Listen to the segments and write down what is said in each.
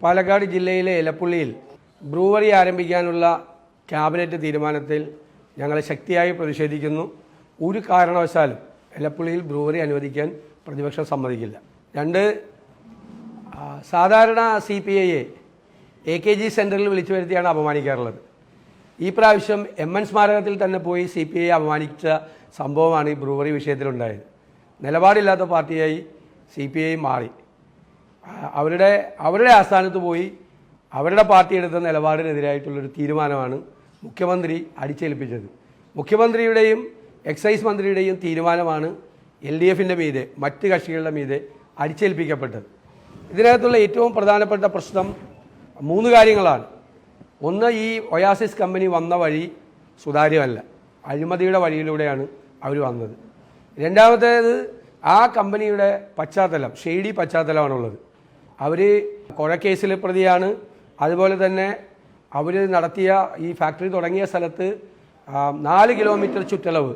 പാലക്കാട് ജില്ലയിലെ എലപ്പുള്ളിയിൽ ബ്രൂവറി ആരംഭിക്കാനുള്ള ക്യാബിനറ്റ് തീരുമാനത്തിൽ ഞങ്ങൾ ശക്തിയായി പ്രതിഷേധിക്കുന്നു. ഒരു കാരണവശാലും എലപ്പുള്ളിയിൽ ബ്രൂവറി അനുവദിക്കാൻ പ്രതിപക്ഷം സമ്മതിക്കില്ല. രണ്ട്, സാധാരണ CPIയെ AKG സെൻറ്ററിൽ വിളിച്ചു വരുത്തിയാണ് അപമാനിക്കാറുള്ളത്. ഈ പ്രാവശ്യം MN സ്മാരകത്തിൽ തന്നെ പോയി CPI അപമാനിച്ച സംഭവമാണ് ഈ ബ്രൂവറി വിഷയത്തിലുണ്ടായത്. നിലപാടില്ലാത്ത പാർട്ടിയായി CPI മാറി. അവരുടെ ആസ്ഥാനത്ത് പോയി അവരുടെ പാർട്ടി എടുത്ത നിലപാടിനെതിരായിട്ടുള്ളൊരു തീരുമാനമാണ് മുഖ്യമന്ത്രി അടിച്ചേൽപ്പിച്ചത്. മുഖ്യമന്ത്രിയുടെയും എക്സൈസ് മന്ത്രിയുടെയും തീരുമാനമാണ് LDFൻ്റെ മീതെ മറ്റ് കക്ഷികളുടെ മീതെ അടിച്ചേൽപ്പിക്കപ്പെട്ടത്. ഇതിനകത്തുള്ള ഏറ്റവും പ്രധാനപ്പെട്ട പ്രശ്നം 3 കാര്യങ്ങളാണ്. ഒന്ന്, ഈ ഒയാസിസ് കമ്പനി വന്ന വഴി സുതാര്യമല്ല, അഴിമതിയുടെ വഴിയിലൂടെയാണ് അവർ വന്നത്. രണ്ടാമത്തേത്, ആ കമ്പനിയുടെ പശ്ചാത്തലം ഷെയ്ഡി പശ്ചാത്തലമാണുള്ളത്. അവർ കൊഴക്കേസിലെ പ്രതിയാണ്. അതുപോലെ തന്നെ അവർ നടത്തിയ ഈ ഫാക്ടറി തുടങ്ങിയ സ്ഥലത്ത് 4 കിലോമീറ്റർ ചുറ്റളവ്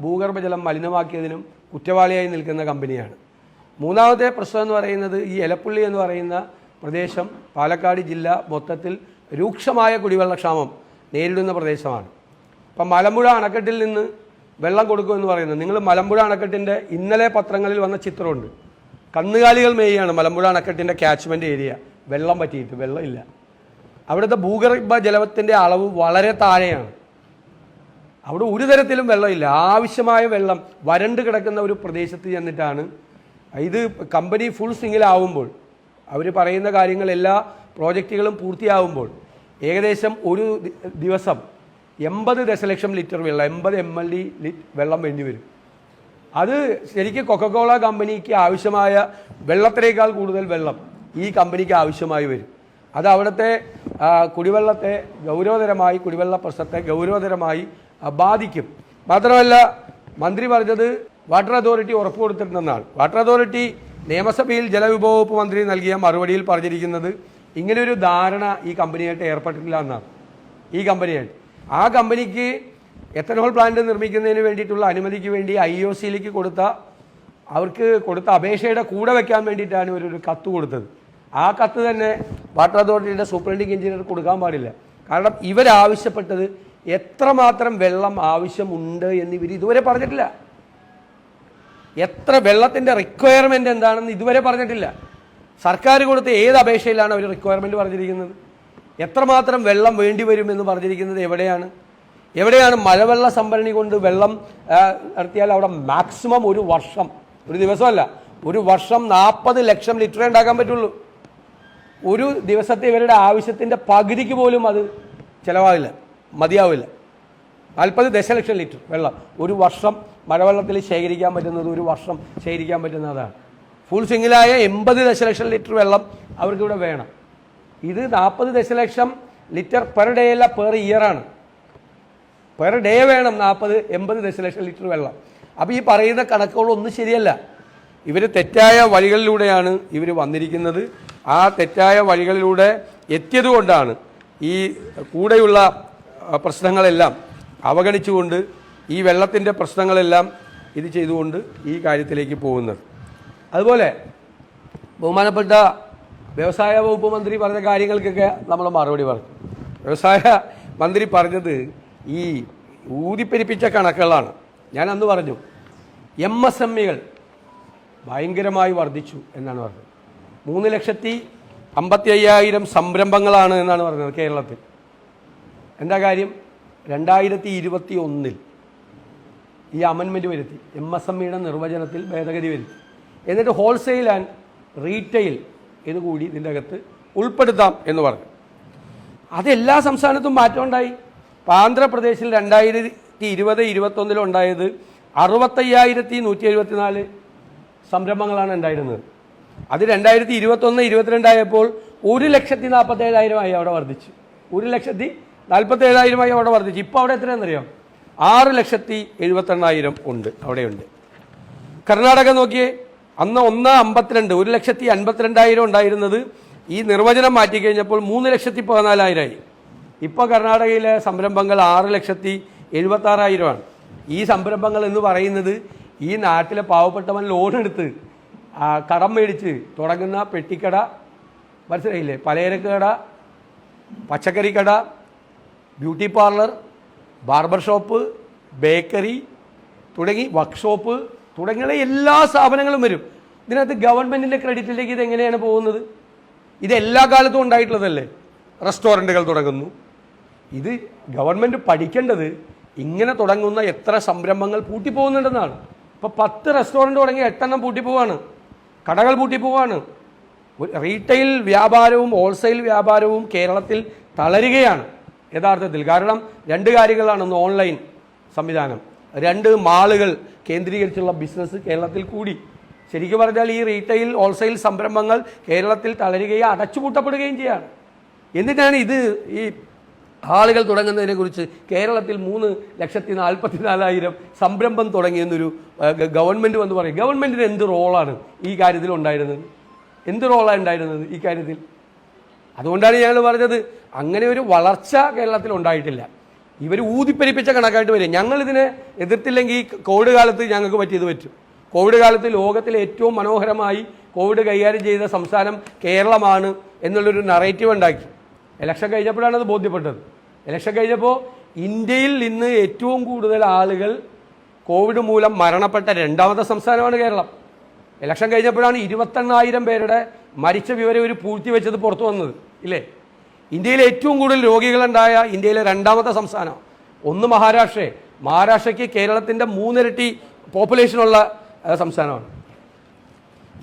ഭൂഗർഭജലം മലിനമാക്കിയതിനും കുറ്റവാളിയായി നിൽക്കുന്ന കമ്പനിയാണ്. മൂന്നാമത്തെ പ്രശ്നം എന്ന് പറയുന്നത്, ഈ എലപ്പുള്ളി എന്ന് പറയുന്ന പ്രദേശം പാലക്കാട് ജില്ല മൊത്തത്തിൽ രൂക്ഷമായ കുടിവെള്ളക്ഷാമം നേരിടുന്ന പ്രദേശമാണ്. ഇപ്പം മലമ്പുഴ അണക്കെട്ടിൽ നിന്ന് വെള്ളം കൊടുക്കുമെന്ന് പറയുന്നത്, നിങ്ങൾ മലമ്പുഴ അണക്കെട്ടിൻ്റെ ഇന്നലെ പത്രങ്ങളിൽ വന്ന ചിത്രമുണ്ട്. കന്നുകാലികൾ മേയാണ് മലമ്പുഴ അണക്കെട്ടിൻ്റെ ക്യാച്ച്മെൻറ്റ് ഏരിയ. വെള്ളം പറ്റിയിട്ട് വെള്ളമില്ല. അവിടുത്തെ ഭൂഗർഭ ജലത്തിൻ്റെ അളവ് വളരെ താഴെയാണ്. അവിടെ ഒരു തരത്തിലും വെള്ളമില്ല. ആവശ്യമായ വെള്ളം വരണ്ട് കിടക്കുന്ന ഒരു പ്രദേശത്ത് ചെന്നിട്ടാണ് ഇത് കമ്പനി ഫുൾ സ്വിങ്ങിലാവുമ്പോൾ, അവർ പറയുന്ന കാര്യങ്ങൾ എല്ലാ പ്രോജക്റ്റുകളും പൂർത്തിയാവുമ്പോൾ ഏകദേശം ഒരു ദിവസം 80 ദശലക്ഷം ലിറ്റർ വെള്ളം, 80 mld വെള്ളം വേണ്ടി വരും. അത് ശരിക്കും കൊക്കക്കോള കമ്പനിക്ക് ആവശ്യമായ വെള്ളത്തിനേക്കാൾ കൂടുതൽ വെള്ളം ഈ കമ്പനിക്ക് ആവശ്യമായി വരും. അത് അവിടുത്തെ കുടിവെള്ള പ്രശ്നത്തെ ഗൗരവതരമായി ബാധിക്കും. മാത്രമല്ല, മന്ത്രി പറഞ്ഞത് വാട്ടർ അതോറിറ്റി ഉറപ്പ് കൊടുത്തിട്ടുണ്ടെന്നാണ്. വാട്ടർ അതോറിറ്റി നിയമസഭയിൽ ജലവിഭവ വകുപ്പ് മന്ത്രി നൽകിയ മറുപടിയിൽ പറഞ്ഞിരിക്കുന്നത് ഇങ്ങനെയൊരു ധാരണ ഈ കമ്പനിയായിട്ട് ഏർപ്പെട്ടിട്ടില്ല എന്നാണ്. ആ കമ്പനിക്ക് എത്തനോൾ പ്ലാന്റ് നിർമ്മിക്കുന്നതിന് വേണ്ടിയിട്ടുള്ള അനുമതിക്ക് വേണ്ടി IOCയിലേക്ക് അവർക്ക് കൊടുത്ത അപേക്ഷയുടെ കൂടെ വെക്കാൻ വേണ്ടിയിട്ടാണ് ഇവരൊരു കത്ത് കൊടുത്തത്. ആ കത്ത് തന്നെ വാട്ടർ അതോറിറ്റിയുടെ സൂപ്രണ്ടിംഗ് എഞ്ചിനീയർ കൊടുക്കാൻ പാടില്ല. കാരണം ഇവരാവശ്യപ്പെട്ടത് എത്രമാത്രം വെള്ളം ആവശ്യമുണ്ട് എന്ന് ഇവർ ഇതുവരെ പറഞ്ഞിട്ടില്ല. എത്ര വെള്ളത്തിൻ്റെ റിക്വയർമെൻറ്റ് എന്താണെന്ന് ഇതുവരെ പറഞ്ഞിട്ടില്ല. സർക്കാർ കൊടുത്ത ഏത് അപേക്ഷയിലാണ് അവർ റിക്വയർമെൻറ്റ് പറഞ്ഞിരിക്കുന്നത്? എത്രമാത്രം വെള്ളം വേണ്ടി വരുമെന്ന് പറഞ്ഞിരിക്കുന്നത് എവിടെയാണ് മഴവെള്ള സംഭരണി കൊണ്ട് വെള്ളം നടത്തിയാൽ അവിടെ മാക്സിമം ഒരു വർഷം, ഒരു ദിവസമല്ല, ഒരു വർഷം 40 ലക്ഷം ലിറ്ററേ ഉണ്ടാക്കാൻ പറ്റുള്ളൂ. ഒരു ദിവസത്തെ ഇവരുടെ ആവശ്യത്തിൻ്റെ പകുതിക്ക് പോലും അത് മതിയാവില്ല. 40 ദശലക്ഷം ലിറ്റർ വെള്ളം ഒരു വർഷം മഴവെള്ളത്തിൽ ശേഖരിക്കാൻ പറ്റുന്നതാണ്. ഫുൾ സ്വിങ്ങിലായ 80 ദശലക്ഷം ലിറ്റർ വെള്ളം അവർക്കിവിടെ വേണം. ഇത് 40 ദശലക്ഷം ലിറ്റർ പെർ ഡേ അല്ല, പെർ ഇയറാണ്. പെർ ഡേ വേണം 80 ദശലക്ഷം ലിറ്റർ വെള്ളം. അപ്പോൾ ഈ പറയുന്ന കണക്കുകളൊന്നും ശരിയല്ല. ഇവർ തെറ്റായ വഴികളിലൂടെയാണ് ഇവർ വന്നിരിക്കുന്നത്. ആ തെറ്റായ വഴികളിലൂടെ എത്തിയതുകൊണ്ടാണ് ഈ കൂടെയുള്ള പ്രശ്നങ്ങളെല്ലാം അവഗണിച്ചുകൊണ്ട്, ഈ വെള്ളത്തിൻ്റെ പ്രശ്നങ്ങളെല്ലാം ഇത് ചെയ്തുകൊണ്ട് ഈ കാര്യത്തിലേക്ക് പോകുന്നത്. അതുപോലെ ബഹുമാനപ്പെട്ട വ്യവസായ വകുപ്പ് മന്ത്രി പറഞ്ഞ കാര്യങ്ങൾക്കൊക്കെ നമ്മൾ മറുപടി പറഞ്ഞു. വ്യവസായ മന്ത്രി പറഞ്ഞത് ഈ ഊതിപ്പെരിപ്പിച്ച കണക്കുകളാണ്. ഞാൻ അന്ന് പറഞ്ഞു MSMEകൾ ഭയങ്കരമായി വർദ്ധിച്ചു എന്നാണ് പറഞ്ഞത്. 3,55,000 സംരംഭങ്ങളാണ് എന്നാണ് പറഞ്ഞത് കേരളത്തിൽ. എന്താ കാര്യം? 2021 ഈ അമെൻമെൻറ്റ് വരുത്തി, MSMEയുടെ നിർവചനത്തിൽ ഭേദഗതി വരുത്തി. എന്നിട്ട് ഹോൾസെയിൽ ആൻഡ് റീറ്റെയിൽ ഇതുകൂടി ഇതിൻ്റെ അകത്ത് ഉൾപ്പെടുത്താം എന്ന് പറഞ്ഞു. അതെല്ലാ സംസ്ഥാനത്തും മാറ്റം ഉണ്ടായി. ആന്ധ്രാപ്രദേശിൽ 2020-21 ഉണ്ടായത് 65,174 സംരംഭങ്ങളാണ് ഉണ്ടായിരുന്നത്. അത് 2021-22 ആയപ്പോൾ 1,47,000 ആയി അവിടെ വർദ്ധിച്ചു. 1,47,000 ആയി അവിടെ വർദ്ധിച്ചു. ഇപ്പോൾ അവിടെ എത്രയാണെന്നറിയാം? 6,78,000 ഉണ്ട്, അവിടെയുണ്ട്. കർണാടക നോക്കിയേ, അന്ന് 1,52,000 1,52,000 ഉണ്ടായിരുന്നത് ഈ നിർവചനം മാറ്റിക്കഴിഞ്ഞപ്പോൾ 3,14,000 ആയി. ഇപ്പോൾ കർണാടകയിലെ സംരംഭങ്ങൾ 6,76,000 ഈ സംരംഭങ്ങൾ എന്ന് പറയുന്നത് ഈ നാട്ടിലെ പാവപ്പെട്ടവൻ ലോൺ എടുത്ത് കടം മേടിച്ച് തുടങ്ങുന്ന പെട്ടിക്കട, മനസ്സിലായില്ലേ? പലചരക്ക് കട, പച്ചക്കറി കട, beauty parlour, barber shop, bakery തുടങ്ങി വർക്ക്ഷോപ്പ് തുടങ്ങിയ എല്ലാ സ്ഥാപനങ്ങളും വരും. ഇതിനകത്ത് ഗവൺമെൻറ്റിൻ്റെ ക്രെഡിറ്റിലേക്ക് ഇതെങ്ങനെയാണ് പോകുന്നത്? ഇത് എല്ലാ കാലത്തും ഉണ്ടായിട്ടുള്ളതല്ലേ? റെസ്റ്റോറൻറ്റുകൾ തുടങ്ങുന്നു. ഇത് ഗവൺമെൻറ് പഠിക്കേണ്ടത് ഇങ്ങനെ തുടങ്ങുന്ന എത്ര സംരംഭങ്ങൾ പൂട്ടിപ്പോകുന്നുണ്ടെന്നാണ്. ഇപ്പോൾ 10 റെസ്റ്റോറൻറ്റ് തുടങ്ങി 8 എണ്ണം പൂട്ടിപ്പോവാണ്, കടകൾ പൂട്ടിപ്പോവാണ്. റീറ്റെയിൽ വ്യാപാരവും ഹോൾസെയിൽ വ്യാപാരവും കേരളത്തിൽ തളരുകയാണ് യഥാർത്ഥത്തിൽ. കാരണം 2 കാര്യങ്ങളാണ്. ഒന്ന് ഓൺലൈൻ സംവിധാനം, 2 മാളുകൾ കേന്ദ്രീകരിച്ചുള്ള ബിസിനസ് കേരളത്തിൽ കൂടി. ശരിക്കും പറഞ്ഞാൽ ഈ റീറ്റെയിൽ ഹോൾസെയിൽ സംരംഭങ്ങൾ കേരളത്തിൽ തളരുകയും അടച്ചുപൂട്ടപ്പെടുകയും ചെയ്യാണ്. എന്നിട്ടാണ് ഇത് ഈ ആളുകൾ തുടങ്ങുന്നതിനെക്കുറിച്ച് കേരളത്തിൽ 3,44,000 സംരംഭം തുടങ്ങിയെന്നൊരു ഗവൺമെൻറ് വന്ന് പറയും. ഗവൺമെൻറ്റിന് എന്ത് റോളാണ് ഈ കാര്യത്തിൽ ഉണ്ടായിരുന്നത്? എന്ത് റോളാണ് ഉണ്ടായിരുന്നത് ഈ കാര്യത്തിൽ? അതുകൊണ്ടാണ് ഞങ്ങൾ പറഞ്ഞത് അങ്ങനെ ഒരു വളർച്ച കേരളത്തിൽ ഉണ്ടായിട്ടില്ല. ഇവർ ഊതിപ്പെരിപ്പിച്ച കണക്കായിട്ട് വരും. ഞങ്ങളിതിനെ എതിർത്തില്ലെങ്കിൽ കോവിഡ് കാലത്ത് ഞങ്ങൾക്ക് പറ്റിയത് പറ്റും. കോവിഡ് കാലത്ത് ലോകത്തിലെ ഏറ്റവും മനോഹരമായി കോവിഡ് കൈകാര്യം ചെയ്ത സംസ്ഥാനം കേരളമാണ് എന്നുള്ളൊരു നറേറ്റീവ് ഉണ്ടാക്കി. ഇലക്ഷൻ കഴിഞ്ഞപ്പോഴാണ് അത് ബോധ്യപ്പെട്ടത്. ഇലക്ഷൻ കഴിഞ്ഞപ്പോൾ ഇന്ത്യയിൽ ഇന്ന് ഏറ്റവും കൂടുതൽ ആളുകൾ കോവിഡ് മൂലം മരണപ്പെട്ട 2ാമത്തെ സംസ്ഥാനമാണ് കേരളം. ഇലക്ഷൻ കഴിഞ്ഞപ്പോഴാണ് 28,000 പേരുടെ മരിച്ച വിവരം ഒരു പൂഴ്ത്തി വെച്ചത് പുറത്തു വന്നത്, ഇല്ലേ? ഇന്ത്യയിൽ ഏറ്റവും കൂടുതൽ രോഗികളുണ്ടായ ഇന്ത്യയിലെ 2ാമത്തെ സംസ്ഥാനം ഒന്ന് മഹാരാഷ്ട്രയ്ക്ക് കേരളത്തിൻ്റെ 3 ഇരട്ടി പോപ്പുലേഷനുള്ള സംസ്ഥാനമാണ്.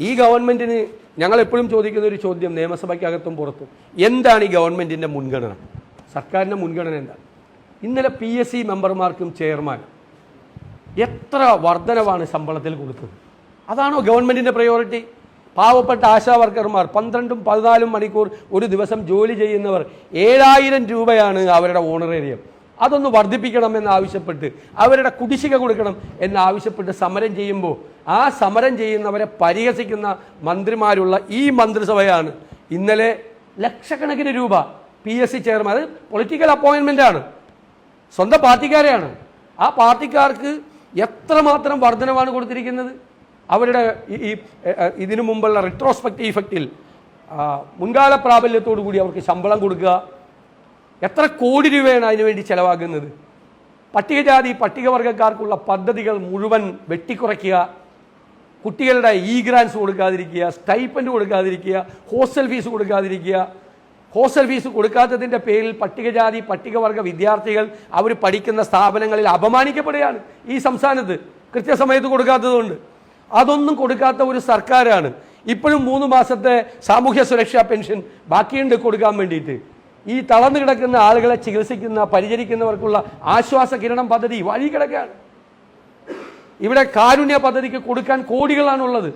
ഈ ഗവൺമെൻറ്റിന് ഞങ്ങൾ എപ്പോഴും ചോദിക്കുന്ന ഒരു ചോദ്യം നിയമസഭയ്ക്കകത്തും പുറത്തും, എന്താണ് ഈ ഗവൺമെൻറ്റിൻ്റെ മുൻഗണന? സർക്കാരിൻ്റെ മുൻഗണന എന്താണ്? ഇന്നലെ PSC മെമ്പർമാർക്കും ചെയർമാൻ എത്ര വർധനവാണ് ശമ്പളത്തിൽ കൊടുത്തത്? അതാണോ ഗവൺമെൻറ്റിൻ്റെ പ്രയോറിറ്റി? പാവപ്പെട്ട ആശാ വർക്കർമാർ 12-14 മണിക്കൂർ ഒരു ദിവസം ജോലി ചെയ്യുന്നവർ 7,000 രൂപയാണ് അവരുടെ ഓണറേറിയം. അതൊന്ന് വർദ്ധിപ്പിക്കണമെന്നാവശ്യപ്പെട്ട് അവരുടെ കുടിശ്ശിക കൊടുക്കണം എന്നാവശ്യപ്പെട്ട് സമരം ചെയ്യുമ്പോൾ ആ സമരം ചെയ്യുന്നവരെ പരിഹസിക്കുന്ന മന്ത്രിമാരുള്ള ഈ മന്ത്രിസഭയാണ് ഇന്നലെ ലക്ഷക്കണക്കിന് രൂപ PSC ചെയർമാൻ, അത് പൊളിറ്റിക്കൽ അപ്പോയിൻമെൻ്റാണ്, സ്വന്തം പാർട്ടിക്കാരെയാണ്. ആ പാർട്ടിക്കാർക്ക് എത്രമാത്രം വർധനവാണ് കൊടുത്തിരിക്കുന്നത്? അവരുടെ ഈ ഇതിനു മുമ്പുള്ള റിട്രോസ്പെക്റ്റീവ് ഇഫക്റ്റിൽ മുൻകാല പ്രാബല്യത്തോടു കൂടി അവർക്ക് ശമ്പളം കൊടുക്കുക. എത്ര കോടി രൂപയാണ് അതിനുവേണ്ടി ചെലവാക്കുന്നത്? പട്ടികജാതി പട്ടികവർഗക്കാർക്കുള്ള പദ്ധതികൾ മുഴുവൻ വെട്ടിക്കുറയ്ക്കുക, കുട്ടികളുടെ ഗ്രാൻസ് കൊടുക്കാതിരിക്കുക, സ്റ്റൈപ്പൻഡ് കൊടുക്കാതിരിക്കുക, ഹോസ്റ്റൽ ഫീസ് കൊടുക്കാതിരിക്കുക. ഹോസ്റ്റൽ ഫീസ് കൊടുക്കാത്തതിൻ്റെ പേരിൽ പട്ടികജാതി പട്ടികവർഗ വിദ്യാർത്ഥികൾ അവർ പഠിക്കുന്ന സ്ഥാപനങ്ങളിൽ അപമാനിക്കപ്പെടുകയാണ് ഈ സംസ്ഥാനത്ത്, കൃത്യസമയത്ത് കൊടുക്കാത്തതുകൊണ്ട്. അതൊന്നും കൊടുക്കാത്ത ഒരു സർക്കാരാണ്. ഇപ്പോഴും 3 മാസത്തെ സാമൂഹ്യ സുരക്ഷാ പെൻഷൻ ബാക്കിയുണ്ട് കൊടുക്കാൻ വേണ്ടിയിട്ട്. ഈ തളർന്നു കിടക്കുന്ന ആളുകളെ ചികിത്സിക്കുന്ന പരിചരിക്കുന്നവർക്കുള്ള ആശ്വാസ കിരണം പദ്ധതി വഴി കിടക്കുകയാണ്. ഇവിടെ കാരുണ്യ പദ്ധതിക്ക് കൊടുക്കാൻ കോടികളാണുള്ളത്.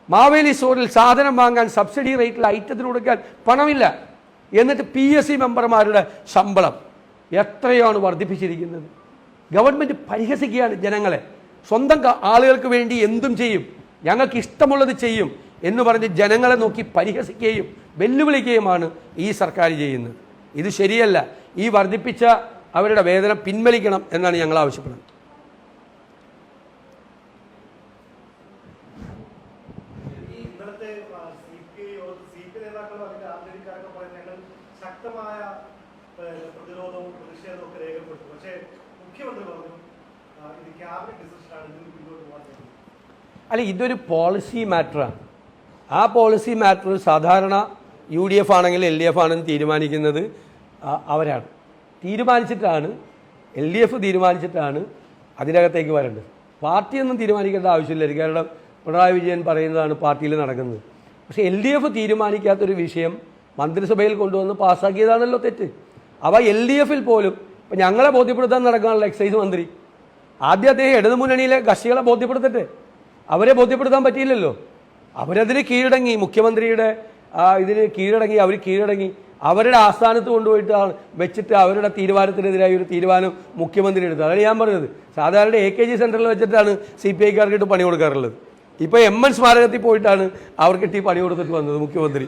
മാവേലി സ്റ്റോറിൽ സാധനം വാങ്ങാൻ സബ്സിഡി റേറ്റിൽ ഐറ്റത്തിന് കൊടുക്കാൻ പണമില്ല. എന്നിട്ട് PSC മെമ്പർമാരുടെ ശമ്പളം എത്രയാണ് വർദ്ധിപ്പിച്ചിരിക്കുന്നത്? ഗവൺമെൻറ് പരിഹസിക്കുകയാണ് ജനങ്ങളെ. സ്വന്തം ആളുകൾക്ക് വേണ്ടി എന്തും ചെയ്യും, ഞങ്ങൾക്ക് ഇഷ്ടമുള്ളത് ചെയ്യും എന്ന് പറഞ്ഞ് ജനങ്ങളെ നോക്കി പരിഹസിക്കുകയും വെല്ലുവിളിക്കുകയുമാണ് ഈ സർക്കാർ ചെയ്യുന്നത്. ഇത് ശരിയല്ല. ഈ വർദ്ധിപ്പിച്ച അവരുടെ വേതനം പിൻവലിക്കണം എന്നാണ് ഞങ്ങൾ ആവശ്യപ്പെടുന്നത്. അല്ല, ഇതൊരു പോളിസി മാറ്ററാണ്. ആ പോളിസി മാറ്റർ സാധാരണ UDF ആണെങ്കിൽ LDF ആണെന്ന് തീരുമാനിക്കുന്നത് അവരാണ്. തീരുമാനിച്ചിട്ടാണ് LDF തീരുമാനിച്ചിട്ടാണ് അതിനകത്തേക്ക് വരേണ്ടത്. പാർട്ടിയൊന്നും തീരുമാനിക്കേണ്ട ആവശ്യമില്ല. കാരണം പിണറായി വിജയൻ പറയുന്നതാണ് പാർട്ടിയിൽ നടക്കുന്നത്. പക്ഷേ LDF തീരുമാനിക്കാത്തൊരു വിഷയം മന്ത്രിസഭയിൽ കൊണ്ടുവന്ന് പാസ്സാക്കിയതാണല്ലോ തെറ്റ്. അപ്പോൾ LDFൽ പോലും ഇപ്പം ഞങ്ങളെ ബോധ്യപ്പെടുത്താൻ നടക്കാനുള്ള എക്സൈസ് മന്ത്രി ആദ്യം അദ്ദേഹം ഇടതുമുന്നണിയിലെ കക്ഷികളെ ബോധ്യപ്പെടുത്തട്ടെ. അവരെ ബോധ്യപ്പെടുത്താൻ പറ്റിയില്ലല്ലോ. അവരതിന് കീഴടങ്ങി, മുഖ്യമന്ത്രിയുടെ ഇതിന് കീഴടങ്ങി അവരുടെ ആസ്ഥാനത്ത് കൊണ്ടുപോയിട്ട് വെച്ചിട്ട് അവരുടെ തീരുമാനത്തിനെതിരായി ഒരു തീരുമാനം മുഖ്യമന്ത്രി എടുത്തു. അതാണ് ഞാൻ പറഞ്ഞത്. സാധാരണ AKG സെൻറ്ററിൽ വെച്ചിട്ടാണ് CPIക്കാർക്കിട്ട് പണി കൊടുക്കാറുള്ളത്. ഇപ്പോൾ MN സ്മാരകത്തിൽ പോയിട്ടാണ് അവർക്കിട്ട് ഈ പണി കൊടുത്തിട്ട് വന്നത് മുഖ്യമന്ത്രി.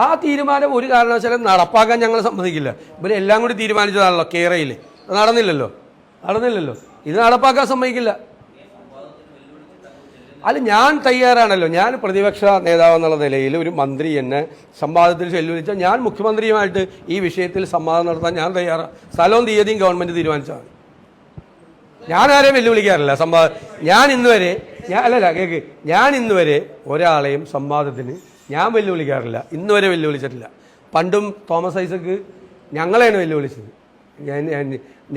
ആ തീരുമാനം ഒരു കാരണവശാലും നടപ്പാക്കാൻ ഞങ്ങൾ സമ്മതിക്കില്ല. ഇവരെല്ലാം കൂടി തീരുമാനിച്ചതാണല്ലോ കേരളയിൽ. നടന്നില്ലല്ലോ. ഇത് നടപ്പാക്കാൻ സമ്മതിക്കില്ല. അല്ല, ഞാൻ തയ്യാറാണല്ലോ. ഞാൻ പ്രതിപക്ഷ നേതാവെന്നുള്ള നിലയിൽ ഒരു മന്ത്രി എന്നെ സംവാദത്തിൽ വെല്ലുവിളിച്ചാൽ ഞാൻ മുഖ്യമന്ത്രിയുമായിട്ട് ഈ വിഷയത്തിൽ സംവാദം നടത്താൻ ഞാൻ തയ്യാറാണ്. സ്ഥലവും തീയതിയും ഗവൺമെൻറ് തീരുമാനിച്ചാൽ ഞാൻ ആരെയും വെല്ലുവിളിക്കാറില്ല. ഞാൻ ഇന്നുവരെ ഞാൻ ഇന്നുവരെ ഒരാളെയും സംവാദത്തിന് ഞാൻ വെല്ലുവിളിക്കാറില്ല. ഇന്നുവരെ വെല്ലുവിളിച്ചിട്ടില്ല. പണ്ടും തോമസ് ഐസക്ക് ഞങ്ങളെയാണ് വെല്ലുവിളിച്ചത്.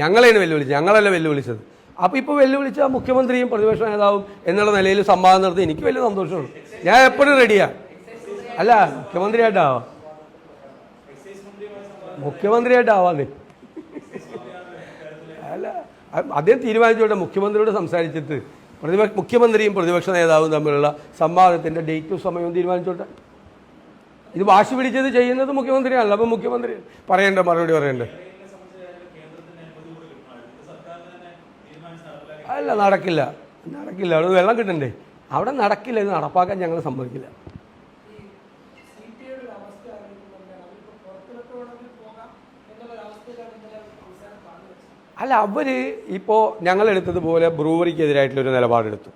ഞങ്ങളല്ല വെല്ലുവിളിച്ചത്. അപ്പോൾ ഇപ്പോൾ വെല്ലുവിളിച്ച മുഖ്യമന്ത്രിയും പ്രതിപക്ഷ നേതാവും എന്നുള്ള നിലയിൽ സംവാദം നടത്തി എനിക്ക് വലിയ സന്തോഷമാണ്. ഞാൻ എപ്പോഴും റെഡിയാണ്. അല്ല, മുഖ്യമന്ത്രിയായിട്ടാവാന്നേ. അല്ല, അദ്ദേഹം തീരുമാനിച്ചോട്ടെ. മുഖ്യമന്ത്രിയോട് സംസാരിച്ചിട്ട് മുഖ്യമന്ത്രിയും പ്രതിപക്ഷ നേതാവും തമ്മിലുള്ള സംവാദത്തിൻ്റെ ഡേറ്റും സമയവും തീരുമാനിച്ചോട്ടെ. ഇത് വാശി പിടിച്ചത് ചെയ്യുന്നത് മുഖ്യമന്ത്രിയാണല്ലോ. അപ്പം മുഖ്യമന്ത്രി മറുപടി പറയണ്ടേ? അല്ല, നടക്കില്ല. അവിടെ വെള്ളം കിട്ടണ്ടേ? അവിടെ നടക്കില്ല. ഇത് നടപ്പാക്കാൻ ഞങ്ങൾ സമ്മതിക്കില്ല. അല്ല, അവർ ഇപ്പോൾ ഞങ്ങളെടുത്തതുപോലെ ബ്രൂവറിക്കെതിരായിട്ടുള്ളൊരു നിലപാടെടുത്തു.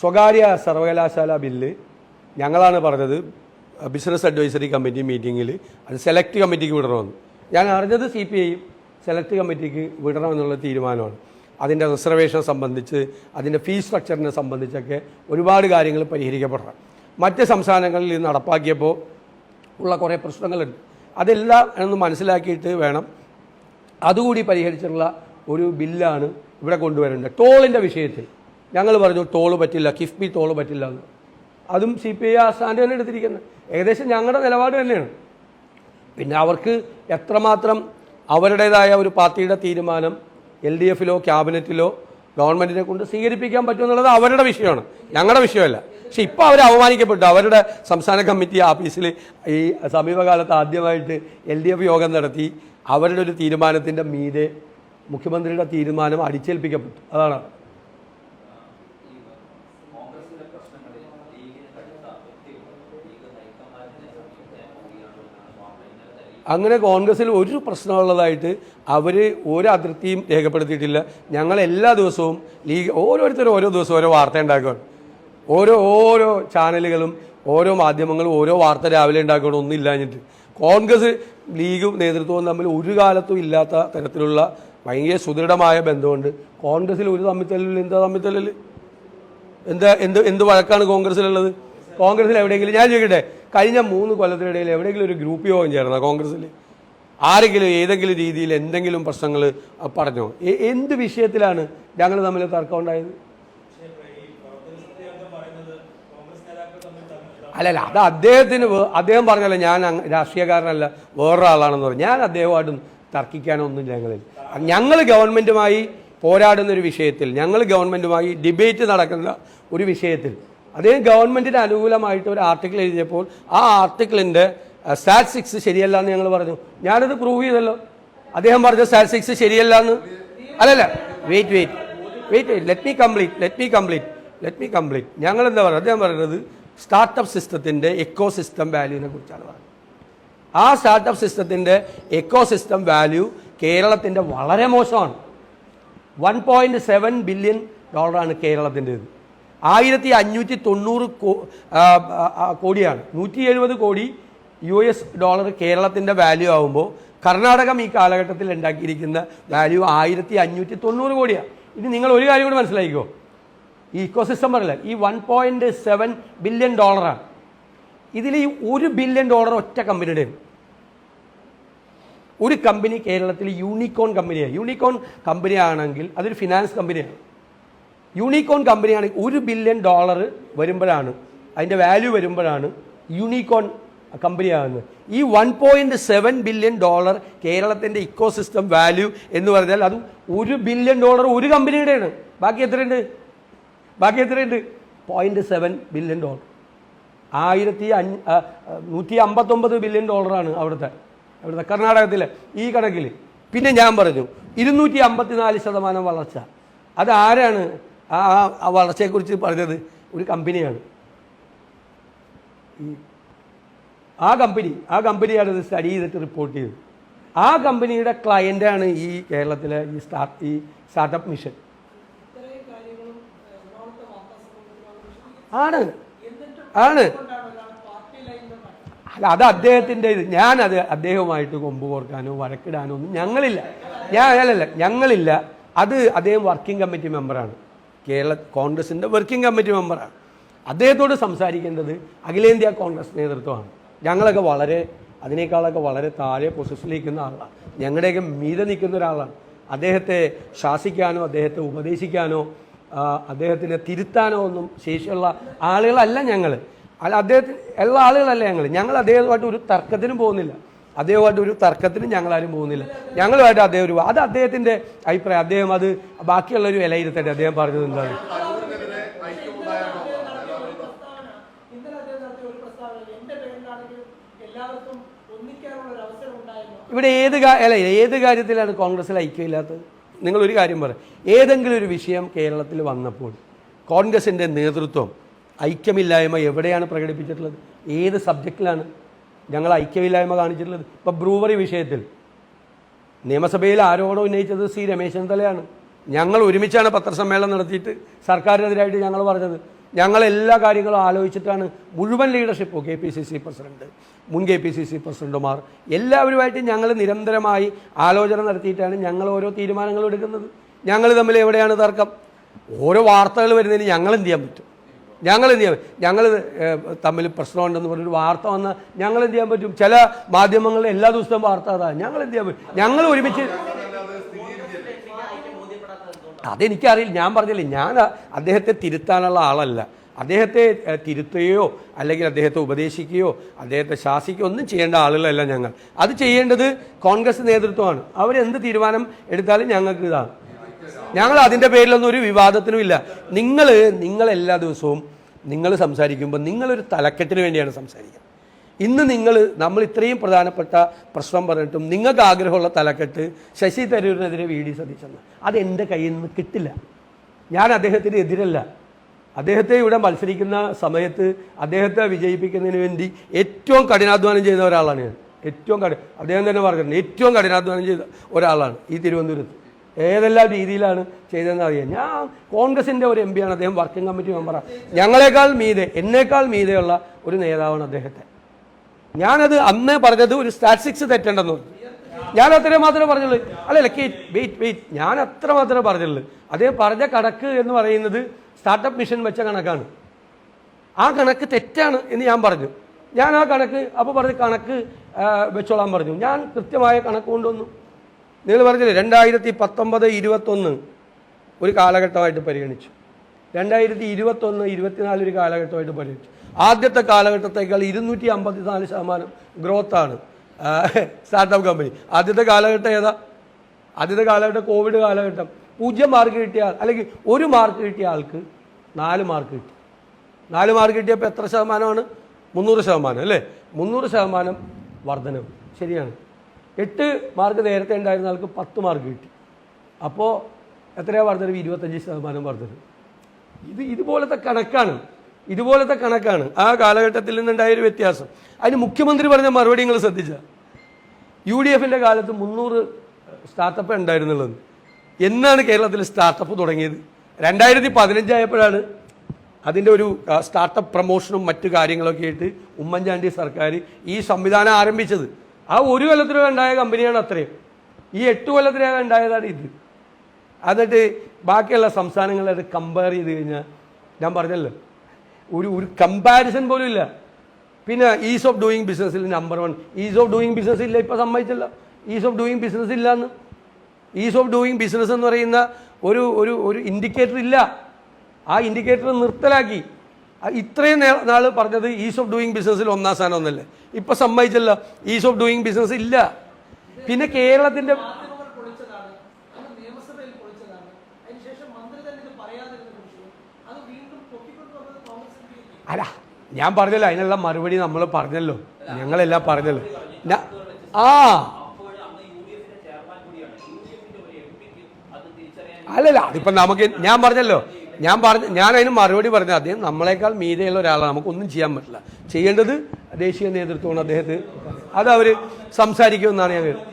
സ്വകാര്യ സർവകലാശാല ബില്ല് ഞങ്ങളാണ് പറഞ്ഞത് ബിസിനസ് അഡ്വൈസറി കമ്മിറ്റി മീറ്റിങ്ങിൽ അത് സെലക്ട് കമ്മിറ്റിക്ക് വിടണമെന്ന്. ഞാൻ അറിഞ്ഞത് CPI സെലക്ട് കമ്മിറ്റിക്ക് വിടണമെന്നുള്ള തീരുമാനമാണ്. അതിൻ്റെ റിസർവേഷൻ സംബന്ധിച്ച്, അതിൻ്റെ ഫീസ് സ്ട്രക്ചറിനെ സംബന്ധിച്ചൊക്കെ ഒരുപാട് കാര്യങ്ങൾ പരിഹരിക്കപ്പെടണം. മറ്റ് സംസ്ഥാനങ്ങളിൽ ഇത് നടപ്പാക്കിയപ്പോൾ ഉള്ള കുറേ പ്രശ്നങ്ങളുണ്ട്. അതെല്ലാം എന്ന് മനസ്സിലാക്കിയിട്ട് വേണം അതുകൂടി പരിഹരിച്ചിട്ടുള്ള ഒരു ബില്ലാണ് ഇവിടെ കൊണ്ടുവരേണ്ടത്. ടോളിൻ്റെ വിഷയത്തിൽ ഞങ്ങൾ പറഞ്ഞു ടോള് പറ്റില്ല, കിഫ്ബി ടോള് പറ്റില്ല എന്ന്. അതും CPI ആ സ്റ്റാൻഡ് തന്നെ എടുത്തിരിക്കുന്നത്. ഏകദേശം ഞങ്ങളുടെ നിലപാട് തന്നെയാണ്. പിന്നെ അവർക്ക് എത്രമാത്രം അവരുടേതായ ഒരു പാർട്ടിയുടെ തീരുമാനം LDFലോ ക്യാബിനറ്റിലോ ഗവൺമെൻറ്റിനെ കൊണ്ട് സ്വീകരിപ്പിക്കാൻ പറ്റുമെന്നുള്ളത് അവരുടെ വിഷയമാണ്, ഞങ്ങളുടെ വിഷയമല്ല. പക്ഷെ ഇപ്പോൾ അവർ അവമാനിക്കപ്പെട്ടു. അവരുടെ സംസ്ഥാന കമ്മിറ്റി ഓഫീസിൽ ഈ സമീപകാലത്ത് ആദ്യമായിട്ട് LDF യോഗം നടത്തി അവരുടെ ഒരു തീരുമാനത്തിൻ്റെ മീതെ മുഖ്യമന്ത്രിയുടെ തീരുമാനം അടിച്ചേൽപ്പിക്കപ്പെട്ടു. അതാണ്. അങ്ങനെ കോൺഗ്രസ്സിൽ ഒരു പ്രശ്നമുള്ളതായിട്ട് അവർ ഒരു അതിർത്തിയും രേഖപ്പെടുത്തിയിട്ടില്ല. ഞങ്ങൾ എല്ലാ ദിവസവും ഓരോരുത്തരും ഓരോ ദിവസവും ഓരോ വാർത്ത ഉണ്ടാക്കുകയാണ്. ഓരോ ചാനലുകളും ഓരോ മാധ്യമങ്ങളും ഓരോ വാർത്ത രാവിലെ ഉണ്ടാക്കണം. ഒന്നുമില്ലാഞ്ഞിട്ട് കോൺഗ്രസ് ലീഗും നേതൃത്വവും തമ്മിൽ ഒരു കാലത്തും ഇല്ലാത്ത തരത്തിലുള്ള ഭയങ്കര സുദൃഢമായ ബന്ധമുണ്ട്. കോൺഗ്രസ്സിൽ ഒരു തമ്മിത്തല്ലിൽ എന്ത് വഴക്കാണ് കോൺഗ്രസ്സിലുള്ളത്? കോൺഗ്രസ്സിൽ എവിടെയെങ്കിലും, ഞാൻ ചോദിക്കട്ടെ, കഴിഞ്ഞ 3 കൊല്ലത്തിനിടയിൽ എവിടെയെങ്കിലും ഒരു ഗ്രൂപ്പ് യോഗം ചേർന്ന കോൺഗ്രസ്സിൽ ആരെങ്കിലും ഏതെങ്കിലും രീതിയിൽ എന്തെങ്കിലും പ്രശ്നങ്ങൾ പറഞ്ഞോ? എന്ത് വിഷയത്തിലാണ് ഞങ്ങൾ തമ്മിൽ തർക്കം ഉണ്ടായത്? അല്ലല്ല, അത് അദ്ദേഹം പറഞ്ഞല്ലോ ഞാൻ രാഷ്ട്രീയക്കാരനല്ല വേറൊരാളാണെന്ന് പറഞ്ഞു. ഞാൻ അദ്ദേഹമായിട്ടും തർക്കിക്കാനൊന്നും ഞങ്ങൾ ഗവൺമെൻറ്റുമായി പോരാടുന്നൊരു വിഷയത്തിൽ, ഞങ്ങൾ ഗവൺമെൻറ്റുമായി ഡിബേറ്റ് നടക്കുന്ന ഒരു വിഷയത്തിൽ അദ്ദേഹം ഗവൺമെൻറ്റിന് അനുകൂലമായിട്ട് ഒരു ആർട്ടിക്കിൾ എഴുതിയപ്പോൾ ആ ആർട്ടിക്കിളിൻ്റെ സ്റ്റാറ്റ് 6 ശരിയല്ല എന്ന് ഞങ്ങൾ പറഞ്ഞു. ഞാനത് പ്രൂവ് ചെയ്തല്ലോ. അദ്ദേഹം പറഞ്ഞ സ്റ്റാറ്റ് 6 ശരിയല്ല എന്ന്. അല്ലല്ല, വെയിറ്റ് ലെറ്റ് മീ കംപ്ലീറ്റ്. ഞങ്ങൾ എന്താ പറയുക? അദ്ദേഹം പറയുന്നത് സ്റ്റാർട്ടപ്പ് സിസ്റ്റത്തിൻ്റെ എക്കോസിസ്റ്റം വാല്യൂവിനെ കുറിച്ചാണ് പറയുന്നത്. ആ സ്റ്റാർട്ടപ്പ് സിസ്റ്റത്തിൻ്റെ എക്കോസിസ്റ്റം വാല്യൂ കേരളത്തിൻ്റെ വളരെ മോശമാണ്. $1.7 ബില്യൺ കേരളത്തിൻ്റേത്. 1590 കോടിയാണ്. 170 കോടി US ഡോളർ കേരളത്തിൻ്റെ വാല്യൂ ആകുമ്പോൾ കർണാടകം ഈ കാലഘട്ടത്തിൽ ഉണ്ടാക്കിയിരിക്കുന്ന വാല്യൂ 1590 കോടിയാണ്. ഇനി നിങ്ങൾ ഒരു കാര്യം കൂടി മനസ്സിലാക്കിക്കോ. ഈ ഇക്കോസിസ്റ്റം പറയില്ല, ഈ $1.7 ബില്യൺ ഇതിൽ ഈ $1 ബില്യൺ ഒറ്റ കമ്പനിയുടെ. ഒരു കമ്പനി കേരളത്തിൽ യൂണിക്കോൺ കമ്പനിയാണ്. യൂണിക്കോൺ കമ്പനി ആണെങ്കിൽ അതൊരു ഫിനാൻസ് കമ്പനിയാണ്. യൂണിക്കോൺ കമ്പനിയാണെങ്കിൽ $1 ബില്യൺ വരുമ്പോഴാണ്, അതിൻ്റെ വാല്യൂ വരുമ്പോഴാണ് യൂണിക്കോൺ കമ്പനിയാകുന്നത്. ഈ $1.7 ബില്യൺ കേരളത്തിൻ്റെ ഇക്കോസിസ്റ്റം വാല്യൂ എന്ന് പറഞ്ഞാൽ അത് $1 ബില്യൺ ഒരു കമ്പനിയുടെയാണ്. ബാക്കി എത്രയുണ്ട്? 0.7 ബില്യൺ. 159 ബില്യൺ അവിടുത്തെ കർണാടകത്തിലെ ഈ കണക്കിൽ. പിന്നെ ഞാൻ പറഞ്ഞു 254% വളർച്ച. അത് ആരാണ് ആ വളർച്ചയെക്കുറിച്ച് പറഞ്ഞത്? ഒരു കമ്പനിയാണ്. ആ കമ്പനിയാണ് ഇത് സ്റ്റഡി ചെയ്തിട്ട് റിപ്പോർട്ട് ചെയ്തത്. ആ കമ്പനിയുടെ ക്ലയൻ്റാണ് ഈ കേരളത്തിലെ ഈ സ്റ്റാർട്ടപ്പ് മിഷൻ. ആണ് ആണ് അല്ല, അത് അദ്ദേഹത്തിൻ്റെ ഇത്. ഞാനത് അദ്ദേഹവുമായിട്ട് കൊമ്പ് കോർക്കാനോ വഴക്കിടാനോ ഒന്നും ഞങ്ങളില്ല. അത് അദ്ദേഹം വർക്കിംഗ് കമ്മിറ്റി മെമ്പറാണ്, കേരള കോൺഗ്രസിൻ്റെ വർക്കിംഗ് കമ്മിറ്റി മെമ്പറാണ്. അദ്ദേഹത്തോട് സംസാരിക്കേണ്ടത് അഖിലേന്ത്യാ കോൺഗ്രസ് നേതൃത്വമാണ്. ഞങ്ങളൊക്കെ അതിനേക്കാളൊക്കെ വളരെ താഴെ പൊസിഷനിലിരിക്കുന്ന ആളാണ്, ഞങ്ങളുടെയൊക്കെ മീതെ നിൽക്കുന്ന ഒരാളാണ്. അദ്ദേഹത്തെ ശാസിക്കാനോ അദ്ദേഹത്തെ ഉപദേശിക്കാനോ അദ്ദേഹത്തിനെ തിരുത്താനോ ഒന്നും ശേഷിയുള്ള ആളുകളല്ല ഞങ്ങൾ. അല്ല, അദ്ദേഹത്തിന് എല്ലാ ആളുകളല്ല ഞങ്ങൾ അദ്ദേഹവുമായിട്ട് ഒരു തർക്കത്തിനും പോകുന്നില്ല. ഞങ്ങളാരും പോകുന്നില്ല. ഞങ്ങളുമായിട്ട് അദ്ദേഹം അത് അദ്ദേഹത്തിൻ്റെ അഭിപ്രായം. അദ്ദേഹം അത് ബാക്കിയുള്ളൊരു വിലയിരുത്തട്ടെ. അദ്ദേഹം പറഞ്ഞത് എന്താണ്? ഇവിടെ ഏത് കാര്യത്തിലാണ് കോൺഗ്രസിൽ ഐക്യമില്ലാത്തത്? നിങ്ങളൊരു കാര്യം പറ, ഏതെങ്കിലും ഒരു വിഷയം കേരളത്തിൽ വന്നപ്പോൾ കോൺഗ്രസിൻ്റെ നേതൃത്വം ഐക്യമില്ലായ്മ എവിടെയാണ് പ്രകടിപ്പിച്ചിട്ടുള്ളത്? ഏത് സബ്ജക്റ്റിലാണ് ഞങ്ങൾ ഐക്യമില്ലായ്മ കാണിച്ചിട്ടുള്ളത്? ഇപ്പോൾ ബ്രൂവറി വിഷയത്തിൽ നിയമസഭയിൽ ആരോപണം ഉന്നയിച്ചത് സി രമേശ് ചെന്നിത്തലയാണ്. ഞങ്ങൾ ഒരുമിച്ചാണ് പത്രസമ്മേളനം നടത്തിയിട്ട് സർക്കാരിനെതിരായിട്ട് ഞങ്ങൾ പറഞ്ഞത്. ഞങ്ങൾ എല്ലാ കാര്യങ്ങളും ആലോചിച്ചിട്ടാണ് മുഴുവൻ ലീഡർഷിപ്പും, KPCC പ്രസിഡന്റ്, മുൻ KPCC പ്രസിഡന്റുമാർ എല്ലാവരുമായിട്ട് ഞങ്ങൾ നിരന്തരമായി ആലോചന നടത്തിയിട്ടാണ് ഞങ്ങൾ ഓരോ തീരുമാനങ്ങളും എടുക്കുന്നത്. ഞങ്ങൾ തമ്മിൽ എവിടെയാണ് തർക്കം? ഓരോ വാർത്തകൾ വരുന്നതിന് ഞങ്ങൾ എന്ത് ചെയ്യാൻ പറ്റും? ഞങ്ങൾ തമ്മിൽ പ്രശ്നമുണ്ടെന്ന് പറഞ്ഞൊരു വാർത്ത വന്നാൽ ഞങ്ങൾ എന്ത് ചെയ്യാൻ പറ്റും? ചില മാധ്യമങ്ങളിൽ എല്ലാ ദിവസവും വാർത്ത അതാണ്. ഞങ്ങൾ എന്ത് ചെയ്യാൻ പറ്റും? ഞങ്ങൾ ഒരുമിച്ച് അതെനിക്കറിയില്ല. ഞാൻ പറഞ്ഞില്ലേ, ഞാൻ അദ്ദേഹത്തെ തിരുത്താനുള്ള ആളല്ല. അദ്ദേഹത്തെ തിരുത്തുകയോ അല്ലെങ്കിൽ അദ്ദേഹത്തെ ഉപദേശിക്കുകയോ അദ്ദേഹത്തെ ശാസിക്കുകയോ ഒന്നും ചെയ്യേണ്ട ആളുകളല്ല ഞങ്ങൾ. അത് ചെയ്യേണ്ടത് കോൺഗ്രസ് നേതൃത്വമാണ്. അവരെന്ത് തീരുമാനം എടുത്താലും ഞങ്ങൾക്ക് ഇതാണ്. ഞങ്ങൾ അതിൻ്റെ പേരിലൊന്നും ഒരു വിവാദത്തിനുമില്ല. നിങ്ങൾ എല്ലാ ദിവസവും നിങ്ങൾ സംസാരിക്കുമ്പോൾ നിങ്ങളൊരു തലക്കെട്ടിന് വേണ്ടിയാണ് സംസാരിക്കുക. ഇന്ന് നമ്മൾ ഇത്രയും പ്രധാനപ്പെട്ട പ്രശ്നം പറഞ്ഞിട്ടും നിങ്ങൾക്ക് ആഗ്രഹമുള്ള തലക്കെട്ട് ശശി തരൂരിനെതിരെ VD സതീശൻ, അത് എൻ്റെ കയ്യിൽ നിന്ന് കിട്ടില്ല. ഞാൻ അദ്ദേഹത്തിന് എതിരല്ല. അദ്ദേഹത്തെ ഇവിടെ മത്സരിക്കുന്ന സമയത്ത് അദ്ദേഹത്തെ വിജയിപ്പിക്കുന്നതിന് വേണ്ടി ഏറ്റവും കഠിനാധ്വാനം ചെയ്ത ഒരാളാണ് ഞാൻ. അദ്ദേഹം തന്നെ പറഞ്ഞിട്ടുണ്ട്, ഏറ്റവും കഠിനാധ്വാനം ചെയ്ത ഒരാളാണ് ഈ തിരുവനന്തപുരത്ത്. ഏതെല്ലാം രീതിയിലാണ് ചെയ്തതെന്ന് അറിയാം. ഞാൻ കോൺഗ്രസിൻ്റെ ഒരു MP ആണ്, അദ്ദേഹം വർക്കിംഗ് കമ്മിറ്റി മെമ്പറാണ്. എന്നേക്കാൾ മീതെയുള്ള ഒരു നേതാവാണ് അദ്ദേഹത്തെ. ഞാനത് അന്ന് പറഞ്ഞത് ഒരു സ്റ്റാറ്റിസ്റ്റിക്സ് തെറ്റണ്ടെന്ന് പറഞ്ഞു. ഞാൻ അത്ര മാത്രമേ പറഞ്ഞുള്ളൂ. വെയിറ്റ് ഞാൻ അത്ര മാത്രമേ പറഞ്ഞുള്ളൂ. അദ്ദേഹം പറഞ്ഞ കണക്ക് എന്ന് പറയുന്നത് സ്റ്റാർട്ടപ്പ് മിഷൻ വെച്ച കണക്കാണ്. ആ കണക്ക് തെറ്റാണ് എന്ന് ഞാൻ പറഞ്ഞു. ഞാൻ ആ കണക്ക് അപ്പോൾ പറഞ്ഞ് കണക്ക് വെച്ചോളാൻ പറഞ്ഞു. ഞാൻ കൃത്യമായ കണക്ക് കൊണ്ടുവന്നു. നിങ്ങൾ പറഞ്ഞില്ലേ 2019-21 ഒരു കാലഘട്ടമായിട്ട് പരിഗണിച്ചു, 2021-24 ഒരു കാലഘട്ടമായിട്ട് പരിഗണിച്ചു. ആദ്യത്തെ കാലഘട്ടത്തേക്കാൾ 254% ഗ്രോത്താണ് സ്റ്റാർട്ടപ്പ് കമ്പനി. ആദ്യത്തെ കാലഘട്ടം ഏതാ? ആദ്യത്തെ കാലഘട്ടം കോവിഡ് കാലഘട്ടം. 0 മാർക്ക് കിട്ടിയ ആൾ അല്ലെങ്കിൽ 1 മാർക്ക് കിട്ടിയ ആൾക്ക് 4 മാർക്ക് കിട്ടി. 4 മാർക്ക് കിട്ടിയപ്പോൾ എത്ര ശതമാനമാണ്? 300% അല്ലേ? 300% വർധനവ്. ശരിയാണ്. 8 മാർക്ക് നേരത്തെ ഉണ്ടായിരുന്ന ആൾക്ക് 10 മാർക്ക് കിട്ടി. അപ്പോൾ എത്രയാണ് വർധനവ്? 25% വർധനവ്. ഇതുപോലത്തെ കണക്കാണ് ആ കാലഘട്ടത്തിൽ നിന്നുണ്ടായൊരു വ്യത്യാസം. അതിന് മുഖ്യമന്ത്രി പറഞ്ഞ മറുപടി നിങ്ങൾ ശ്രദ്ധിച്ച, UDFൻ്റെ കാലത്ത് 300 സ്റ്റാർട്ടപ്പ് ഉണ്ടായിരുന്നുള്ളത്. എന്നാണ് കേരളത്തിൽ സ്റ്റാർട്ടപ്പ് തുടങ്ങിയത്? 2015 ആയപ്പോഴാണ് അതിൻ്റെ ഒരു സ്റ്റാർട്ടപ്പ് പ്രൊമോഷനും മറ്റു കാര്യങ്ങളൊക്കെ ആയിട്ട് ഉമ്മൻചാണ്ടി സർക്കാർ ഈ സംവിധാനം ആരംഭിച്ചത്. ആ 1 കൊല്ലത്തിനകം ഉണ്ടായ കമ്പനിയാണ് അത്രയും. ഈ 8 കൊല്ലത്തിനകം ഉണ്ടായതാണ് ഇത്. എന്നിട്ട് ബാക്കിയുള്ള സംസ്ഥാനങ്ങളായിട്ട് കമ്പയർ ചെയ്ത് കഴിഞ്ഞാൽ ഞാൻ പറഞ്ഞല്ലോ, ഒരു കമ്പാരിസൺ പോലും ഇല്ല. പിന്നെ ഈസ് ഓഫ് ഡൂയിങ് ബിസിനസ്സിൽ number 1. Ease of doing business ഇല്ല, ഇപ്പോൾ സമ്മതിച്ചല്ലോ. ഈസ് ഓഫ് ഡൂയിങ് ബിസിനസ് ഇല്ലയെന്ന്. ഈസ് ഓഫ് ഡൂയിങ് ബിസിനസ് എന്ന് പറയുന്ന ഒരു ഇൻഡിക്കേറ്റർ ഇല്ല. ആ ഇൻഡിക്കേറ്റർ നിർത്തലാക്കി. ഇത്രയും നാൾ പറഞ്ഞത് ഈസ് ഓഫ് ഡൂയിങ് ബിസിനസ്സിൽ 1ാം സ്ഥാനം ഒന്നല്ലേ, ഇപ്പോൾ സമ്മതിച്ചല്ലോ ഈസ് ഓഫ് ഡൂയിങ് ബിസിനസ് ഇല്ല. പിന്നെ കേരളത്തിൻ്റെ അല്ല, ഞാൻ പറഞ്ഞല്ലോ, അതിനുള്ള മറുപടി നമ്മൾ പറഞ്ഞല്ലോ, ഞങ്ങളെല്ലാം പറഞ്ഞല്ലോ. അല്ലല്ല, അതിപ്പം നമുക്ക് ഞാൻ അതിന് മറുപടി പറഞ്ഞു. അദ്ദേഹം നമ്മളെക്കാൾ മീതെയുള്ള ഒരാളാണ്, നമുക്കൊന്നും ചെയ്യാൻ പറ്റില്ല. ചെയ്യേണ്ടത് ദേശീയ നേതൃത്വമാണ്. അദ്ദേഹത്തെ അത് അവർ സംസാരിക്കുമെന്നാണ് ഞാൻ കേട്ടത്.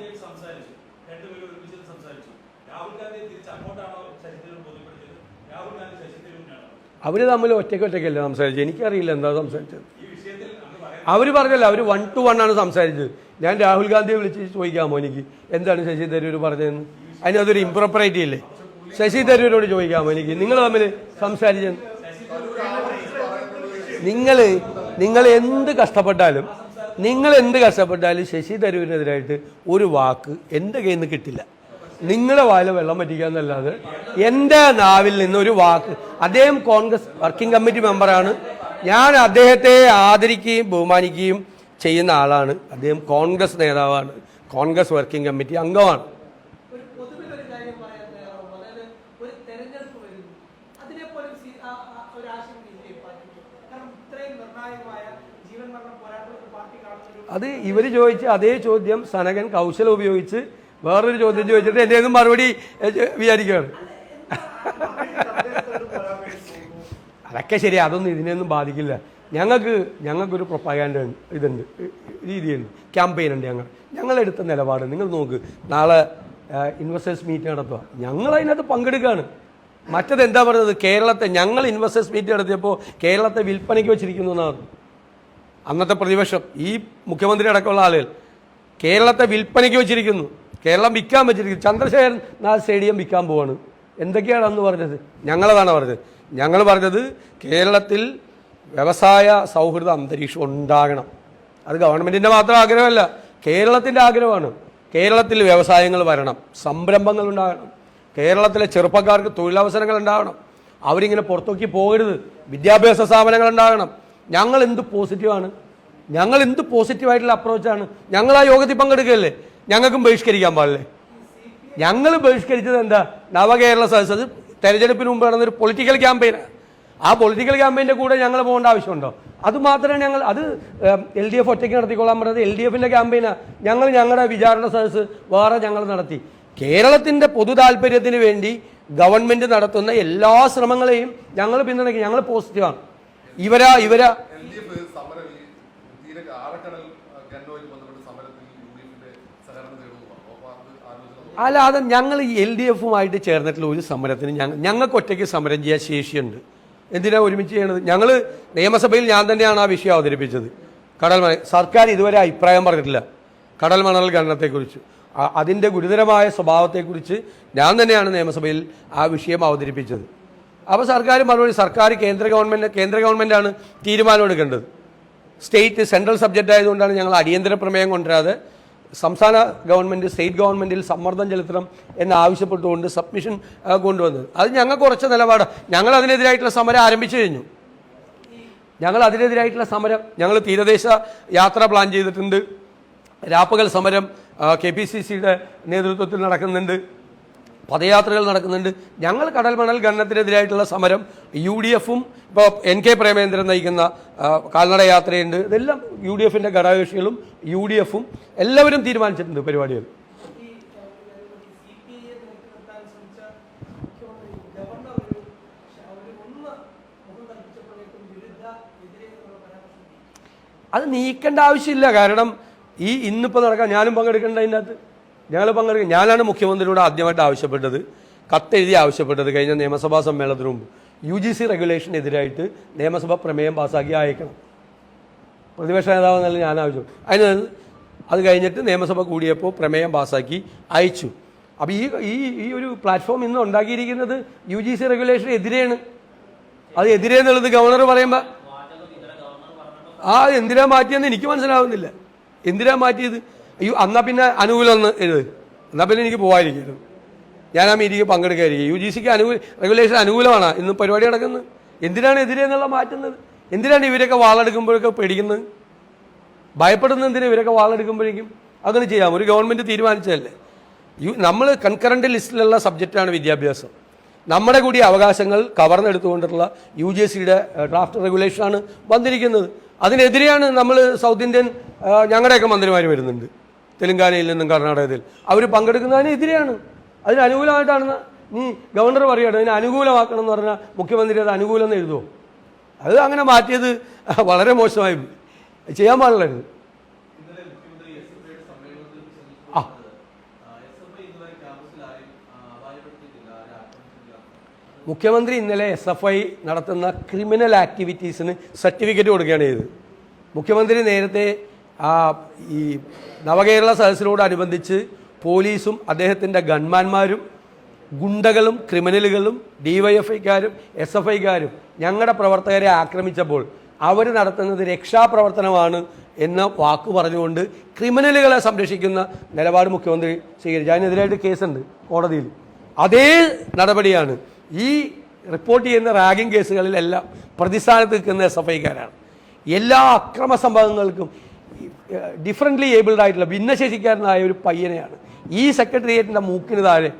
അവർ തമ്മിൽ ഒറ്റയ്ക്കല്ലേ സംസാരിച്ചത്? എനിക്കറിയില്ല എന്താ സംസാരിച്ചത്. അവർ പറഞ്ഞല്ലോ, അവർ 1 to 1 ആണ് സംസാരിച്ചത്. ഞാൻ രാഹുൽ ഗാന്ധിയെ വിളിച്ച് ചോദിക്കാമോ എനിക്ക് എന്താണ് ശശി തരൂർ പറഞ്ഞതെന്ന്? അതിനതൊരു ഇംപ്രോപ്പറേറ്റി ഇല്ലേ? ശശി തരൂരോട് ചോദിക്കാമോ എനിക്ക് നിങ്ങൾ തമ്മിൽ സംസാരിച്ചത്? നിങ്ങൾ എന്ത് കഷ്ടപ്പെട്ടാലും ശശി തരൂരിനെതിരായിട്ട് ഒരു വാക്ക് എൻ്റെ കയ്യിൽ നിന്ന് കിട്ടില്ല. നിങ്ങളെ വായിലെ വെള്ളം പറ്റിക്കാന്നല്ലാതെ എൻ്റെ നാവിൽ നിന്ന് ഒരു വാക്ക്. അദ്ദേഹം കോൺഗ്രസ് വർക്കിംഗ് കമ്മിറ്റി മെമ്പറാണ്. ഞാൻ അദ്ദേഹത്തെ ആദരിക്കുകയും ബഹുമാനിക്കുകയും ചെയ്യുന്ന ആളാണ്. അദ്ദേഹം കോൺഗ്രസ് നേതാവാണ്, കോൺഗ്രസ് വർക്കിംഗ് കമ്മിറ്റി അംഗമാണ്. അത് ഇവർ ചോദിച്ച അതേ ചോദ്യം സനകൻ കൗശലം ഉപയോഗിച്ച് വേറൊരു ചോദ്യം ചോദിച്ചിട്ട് എൻ്റെ ഒന്നും മറുപടി വിചാരിക്കുകയാണ്. അതൊക്കെ ശരി, അതൊന്നും ഇതിനെയൊന്നും ബാധിക്കില്ല. ഞങ്ങൾക്കൊരു പ്രൊപ്പഗാൻഡ ഇതുണ്ട്, രീതിയുണ്ട്, ക്യാമ്പയിൻ ഉണ്ട്. ഞങ്ങളെടുത്ത നിലപാട് നിങ്ങൾ നോക്ക്. നാളെ ഇൻവെസ്റ്റേഴ്സ് മീറ്റ് നടത്തുക, ഞങ്ങൾ അതിനകത്ത് പങ്കെടുക്കുകയാണ്. മറ്റത് എന്താ പറയുന്നത്? ഞങ്ങൾ ഇൻവെസ്റ്റേഴ്സ് മീറ്റ് നടത്തിയപ്പോൾ കേരളത്തെ വിൽപ്പനയ്ക്ക് വെച്ചിരിക്കുന്നു എന്നാണ് അന്നത്തെ പ്രതിപക്ഷം. ഈ മുഖ്യമന്ത്രി അടക്കമുള്ള ആളുകൾ കേരളത്തെ വിൽപ്പനയ്ക്ക് വെച്ചിരിക്കുന്നു, കേരളം വിൽക്കാൻ വെച്ചിരിക്കുന്നു. ചന്ദ്രശേഖരൻ സ്റ്റേഡിയം വിൽക്കാൻ പോവാണ്. എന്തൊക്കെയാണ് അന്ന് പറഞ്ഞത്? ഞങ്ങളതാണ് പറഞ്ഞത്. ഞങ്ങൾ പറഞ്ഞത് കേരളത്തിൽ വ്യവസായ സൗഹൃദ അന്തരീക്ഷം ഉണ്ടാകണം. അത് ഗവൺമെൻറ്റിൻ്റെ മാത്രം ആഗ്രഹമല്ല, കേരളത്തിൻ്റെ ആഗ്രഹമാണ്. കേരളത്തിൽ വ്യവസായങ്ങൾ വരണം, സംരംഭങ്ങൾ ഉണ്ടാകണം, കേരളത്തിലെ ചെറുപ്പക്കാർക്ക് തൊഴിലവസരങ്ങൾ ഉണ്ടാകണം, അവരിങ്ങനെ പുറത്തേക്ക് പോകരുത്, വിദ്യാഭ്യാസ സ്ഥാപനങ്ങൾ ഉണ്ടാകണം. ഞങ്ങൾ എന്ത് പോസിറ്റീവായിട്ടുള്ള അപ്രോച്ചാണ്. ഞങ്ങൾ ആ യോഗത്തിൽ പങ്കെടുക്കുകയല്ലേ, ഞങ്ങൾക്കും ബഹിഷ്കരിക്കാൻ പാടില്ലേ? ഞങ്ങൾ ബഹിഷ്കരിച്ചത് എന്താ? നവകേരള സദസ്സ് തെരഞ്ഞെടുപ്പിന് മുമ്പ് നടന്നൊരു പൊളിറ്റിക്കൽ ക്യാമ്പയിനാണ്. ആ പൊളിറ്റിക്കൽ ക്യാമ്പയിൻ്റെ കൂടെ ഞങ്ങൾ പോകേണ്ട ആവശ്യമുണ്ടോ? അത് മാത്രമേ അത് LDF ഒറ്റയ്ക്ക് നടത്തിക്കൊള്ളാൻ പറഞ്ഞത്. LDFിൻ്റെ ക്യാമ്പയിനാണ്. ഞങ്ങളുടെ വിചാരണ സദസ്സ് വേറെ ഞങ്ങൾ നടത്തി. കേരളത്തിൻ്റെ പൊതു താല്പര്യത്തിന് വേണ്ടി ഗവൺമെൻറ് നടത്തുന്ന എല്ലാ ശ്രമങ്ങളെയും ഞങ്ങൾ പിന്തുണയ്ക്കും. ഞങ്ങൾ പോസിറ്റീവാണ്. ഇവരാ അല്ല, അത് ഞങ്ങൾ LDFുമായിട്ട് ചേർന്നിട്ടുള്ള ഒരു സമരത്തിന് ഞങ്ങൾക്ക് ഒറ്റയ്ക്ക് സമരം ചെയ്യാൻ ശേഷിയുണ്ട്. എന്തിനാ ഒരുമിച്ച് ചെയ്യണത്? ഞങ്ങൾ നിയമസഭയിൽ ഞാൻ തന്നെയാണ് ആ വിഷയം അവതരിപ്പിച്ചത്. സർക്കാർ ഇതുവരെ അഭിപ്രായം പറഞ്ഞിട്ടില്ല കടൽ മണൽ ഖനനത്തെക്കുറിച്ച്. അതിൻ്റെ ഗുരുതരമായ സ്വഭാവത്തെക്കുറിച്ച് ഞാൻ തന്നെയാണ് നിയമസഭയിൽ ആ വിഷയം അവതരിപ്പിച്ചത്. അപ്പോൾ സർക്കാർ മറുപടി, കേന്ദ്ര ഗവൺമെൻറ്റാണ് തീരുമാനം എടുക്കേണ്ടത്. സെൻട്രൽ സബ്ജക്റ്റ് ആയതുകൊണ്ടാണ് ഞങ്ങൾ അടിയന്തര പ്രമേയം കൊണ്ടുവരാതെ സംസ്ഥാന ഗവൺമെൻറ് സ്റ്റേറ്റ് ഗവൺമെൻറ്റിൽ സമ്മർദ്ദം ചെലുത്തണം എന്നാവശ്യപ്പെട്ടുകൊണ്ട് സബ്മിഷൻ കൊണ്ടുവന്നത്. അത് ഞങ്ങൾക്ക് ഉറച്ച നിലപാടാണ്. ഞങ്ങൾ അതിനെതിരായിട്ടുള്ള സമരം ആരംഭിച്ചു കഴിഞ്ഞു. ഞങ്ങൾ തീരദേശ യാത്ര പ്ലാൻ ചെയ്തിട്ടുണ്ട്. രാപ്പകൽ സമരം KPCCയുടെ നേതൃത്വത്തിൽ നടക്കുന്നുണ്ട്, പദയാത്രകൾ നടക്കുന്നുണ്ട്. ഞങ്ങൾ കടൽ മണൽ ഖനനത്തിനെതിരായിട്ടുള്ള സമരം UDFും ഇപ്പോൾ NK പ്രേമേന്ദ്രൻ നയിക്കുന്ന കാൽനട യാത്രയുണ്ട്. ഇതെല്ലാം UDFിൻ്റെ ഘടകകക്ഷികളും UDFും എല്ലാവരും തീരുമാനിച്ചിട്ടുണ്ട് പരിപാടികൾ. അത് നീക്കേണ്ട ആവശ്യമില്ല. കാരണം ഇന്നിപ്പോൾ നടക്കാൻ ഞാനും പങ്കെടുക്കേണ്ട അതിനകത്ത്. ഞാനാണ് മുഖ്യമന്ത്രിയോട് ആദ്യമായിട്ട് ആവശ്യപ്പെട്ടത്, കത്തെഴുതി ആവശ്യപ്പെട്ടത് കഴിഞ്ഞ നിയമസഭാ സമ്മേളനത്തിന് മുമ്പ് UGC റെഗുലേഷനെതിരായിട്ട് നിയമസഭ പ്രമേയം പാസ്സാക്കി അയക്കണം. പ്രതിപക്ഷ നേതാവ് എന്നല്ല ഞാൻ ആവശ്യം. അത് കഴിഞ്ഞിട്ട് നിയമസഭ കൂടിയപ്പോൾ പ്രമേയം പാസ്സാക്കി അയച്ചു. അപ്പോൾ ഈ ഒരു പ്ലാറ്റ്ഫോം ഇന്ന് ഉണ്ടാക്കിയിരിക്കുന്നത് UGC റെഗുലേഷൻ എതിരെയാണ്. അത് എതിരെ എന്നുള്ളത് ഗവർണർ പറയുമ്പോൾ എന്തിനാ മാറ്റിയെന്ന് എനിക്ക് മനസ്സിലാവുന്നില്ല. എന്തിനാ മാറ്റിയത്? എന്നാൽ പിന്നെ അനുകൂലം എന്ന് എഴുത്, എന്നാൽ പിന്നെ എനിക്ക് പോകാതിരിക്കുന്നു. ഞാൻ ആ മീറ്റിംഗ് പങ്കെടുക്കാതിരിക്കും. UGCക്ക് റെഗുലേഷൻ അനുകൂലമാണ് ഇന്ന് പരിപാടി നടക്കുന്നത്. എന്തിനാണ് എതിരെ എന്നുള്ള മാറ്റുന്നത്? എന്തിനാണ് ഇവരൊക്കെ വാളെടുക്കുമ്പോഴൊക്കെ പേടിക്കുന്നത്? ഭയപ്പെടുന്നത് എന്തിനാ? ഇവരൊക്കെ വാളെടുക്കുമ്പോഴേക്കും അങ്ങനെ ചെയ്യാം. ഒരു ഗവൺമെൻറ് തീരുമാനിച്ചതല്ലേ. നമ്മൾ കൺകറന്റ് ലിസ്റ്റിലുള്ള സബ്ജക്റ്റാണ് വിദ്യാഭ്യാസം. നമ്മുടെ കൂടി അവകാശങ്ങൾ കവർന്നെടുത്തുകൊണ്ടുള്ള UGCയുടെ ഡ്രാഫ്റ്റ് റെഗുലേഷനാണ് വന്നിരിക്കുന്നത്. അതിനെതിരെയാണ് നമ്മൾ സൗത്ത് ഇന്ത്യൻ ഞങ്ങളുടെയൊക്കെ മന്ത്രിമാർ വരുന്നുണ്ട്, തെലങ്കാനയിൽ നിന്നും കർണാടകത്തിൽ. അവർ പങ്കെടുക്കുന്നതിനെതിരെയാണ്. അതിന് അനുകൂലമായിട്ടാണ് നീ ഗവർണർ പറയുകയാണ് അതിന് അനുകൂലമാക്കണം എന്ന് പറഞ്ഞാൽ മുഖ്യമന്ത്രി അത് അനുകൂലം എന്ന് എഴുതുമോ? അത് അങ്ങനെ മാറ്റിയത് വളരെ മോശമായി, ചെയ്യാൻ പാടില്ലായിരുന്നു. മുഖ്യമന്ത്രി ഇന്നലെ SFI നടത്തുന്ന ക്രിമിനൽ ആക്ടിവിറ്റീസിന് സർട്ടിഫിക്കറ്റ് കൊടുക്കുകയാണ് ചെയ്തത്. മുഖ്യമന്ത്രി നേരത്തെ ഈ നവകേരള സദസ്സിനോടനുബന്ധിച്ച് പോലീസും അദ്ദേഹത്തിൻ്റെ ഗൺമാന്മാരും ഗുണ്ടകളും ക്രിമിനലുകളും DYFIക്കാരും SFIക്കാരും ഞങ്ങളുടെ പ്രവർത്തകരെ ആക്രമിച്ചപ്പോൾ അവർ നടത്തുന്നത് രക്ഷാപ്രവർത്തനമാണ് എന്ന വാക്ക് പറഞ്ഞുകൊണ്ട് ക്രിമിനലുകളെ സംരക്ഷിക്കുന്ന നിലപാട് മുഖ്യമന്ത്രി സ്വീകരിച്ചു. അതിനെതിരായിട്ട് കേസുണ്ട് കോടതിയിൽ. അതേ നടപടിയാണ് ഈ റിപ്പോർട്ട് ചെയ്യുന്ന റാഗിംഗ് കേസുകളിലെല്ലാം പ്രതിസ്ഥാനത്ത് നിൽക്കുന്ന SFIക്കാരാണ്. എല്ലാ അക്രമ സംഭവങ്ങൾക്കും ഡിഫറൻ്റ്ലി ഏബിൾഡ് ആയിട്ടുള്ള ഭിന്നശേഷിക്കാരനായ ഒരു പയ്യനെയാണ് ഈ സെക്രട്ടേറിയറ്റിൻ്റെ മൂക്കിന് താഴെ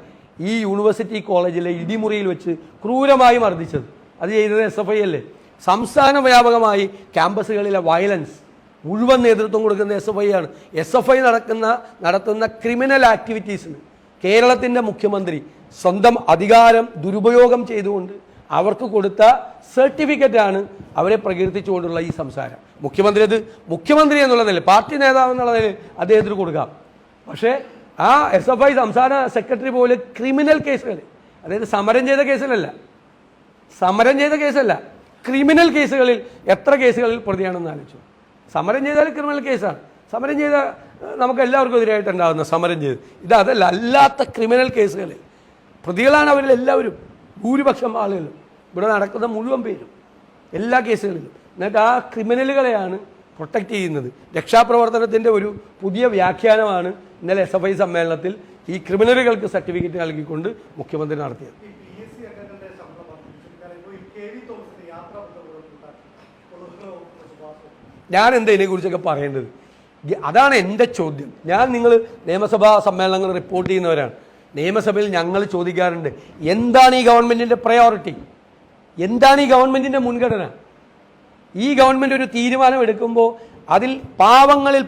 ഈ യൂണിവേഴ്സിറ്റി കോളേജിലെ ഇടിമുറിയിൽ വെച്ച് ക്രൂരമായി മർദ്ദിച്ചത്. അത് ചെയ്തത് SFI അല്ലേ? സംസ്ഥാന വ്യാപകമായി ക്യാമ്പസുകളിലെ വയലൻസ് മുഴുവൻ നേതൃത്വം കൊടുക്കുന്ന SFI ആണ്. SFI നടത്തുന്ന ക്രിമിനൽ ആക്ടിവിറ്റീസിന് കേരളത്തിൻ്റെ മുഖ്യമന്ത്രി സ്വന്തം അധികാരം ദുരുപയോഗം ചെയ്തുകൊണ്ട് അവർക്ക് കൊടുത്ത സർട്ടിഫിക്കറ്റാണ് അവരെ പ്രകീർത്തിച്ചുകൊണ്ടുള്ള ഈ സംസാരം. മുഖ്യമന്ത്രി എന്നുള്ള നിലയിൽ, പാർട്ടി നേതാവ് എന്നുള്ള നിലയിൽ അദ്ദേഹത്തിന് കൊടുക്കാം. പക്ഷേ ആ SFI സംസ്ഥാന സെക്രട്ടറി പോലെ ക്രിമിനൽ കേസുകൾ, അതായത് സമരം ചെയ്ത കേസല്ല, ക്രിമിനൽ കേസുകളിൽ എത്ര കേസുകളിൽ പ്രതിയാണെന്ന് ആലോചിച്ചു. സമരം ചെയ്താൽ ക്രിമിനൽ കേസാണ്. സമരം ചെയ്ത നമുക്ക് എല്ലാവർക്കും എതിരായിട്ട് ഉണ്ടാകുന്ന സമരം ചെയ്ത് അതല്ല, അല്ലാത്ത ക്രിമിനൽ കേസുകളിൽ പ്രതികളാണ് അവരിൽ എല്ലാവരും, ഭൂരിപക്ഷം ആളുകളും, ഇവിടെ നടക്കുന്ന മുഴുവൻ പേരും എല്ലാ കേസുകളിലും. എന്നിട്ട് ആ ക്രിമിനലുകളെയാണ് പ്രൊട്ടക്റ്റ് ചെയ്യുന്നത്. രക്ഷാപ്രവർത്തനത്തിൻ്റെ ഒരു പുതിയ വ്യാഖ്യാനമാണ് ഇന്നലെ SFI സമ്മേളനത്തിൽ ഈ ക്രിമിനലുകൾക്ക് സർട്ടിഫിക്കറ്റ് നൽകിക്കൊണ്ട് മുഖ്യമന്ത്രി നടത്തിയത്. ഞാൻ എന്താ ഇതിനെക്കുറിച്ചൊക്കെ പറയേണ്ടത്? അതാണ് എൻ്റെ ചോദ്യം. നിങ്ങൾ നിയമസഭാ സമ്മേളനങ്ങൾ റിപ്പോർട്ട് ചെയ്യുന്നവരാണ്. നിയമസഭയിൽ ഞങ്ങൾ ചോദിക്കാറുണ്ട്, എന്താണ് ഈ ഗവൺമെൻറ്റിൻ്റെ പ്രയോറിറ്റി, എന്താണ് ഈ ഗവൺമെൻറ്റിൻ്റെ മുൻഗണന? ഈ ഗവൺമെൻറ് ഒരു തീരുമാനം എടുക്കുമ്പോൾ അതിൽ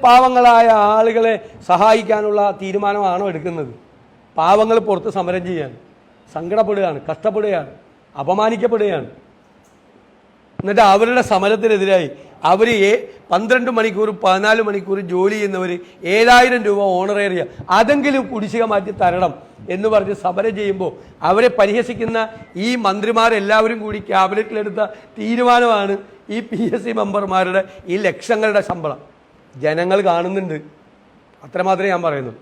പാവങ്ങളായ ആളുകളെ സഹായിക്കാനുള്ള തീരുമാനമാണോ എടുക്കുന്നത്? പാവങ്ങൾ പുറത്ത് സമരം ചെയ്യാൻ സങ്കടപ്പെടുകയാണ്, കഷ്ടപ്പെടുകയാണ്, അപമാനിക്കപ്പെടുകയാണ്. എന്നിട്ട് അവരുടെ സമരത്തിനെതിരായി അവർ 12 മണിക്കൂർ 14 മണിക്കൂർ ജോലി ചെയ്യുന്നവർ 7000 രൂപ ഓണറേറിയ അതെങ്കിലും കുടിശ്ശിക മാറ്റി തരണം എന്ന് പറഞ്ഞ് സമരം ചെയ്യുമ്പോൾ അവരെ പരിഹസിക്കുന്ന ഈ മന്ത്രിമാരെല്ലാവരും കൂടി ക്യാബിനറ്റിലെടുത്ത തീരുമാനമാണ് ഈ PSC മെമ്പർമാരുടെ ഈ ലക്ഷങ്ങളുടെ ശമ്പളം. ജനങ്ങൾ കാണുന്നുണ്ട്, അത്രമാത്രമേ ഞാൻ പറയുന്നു.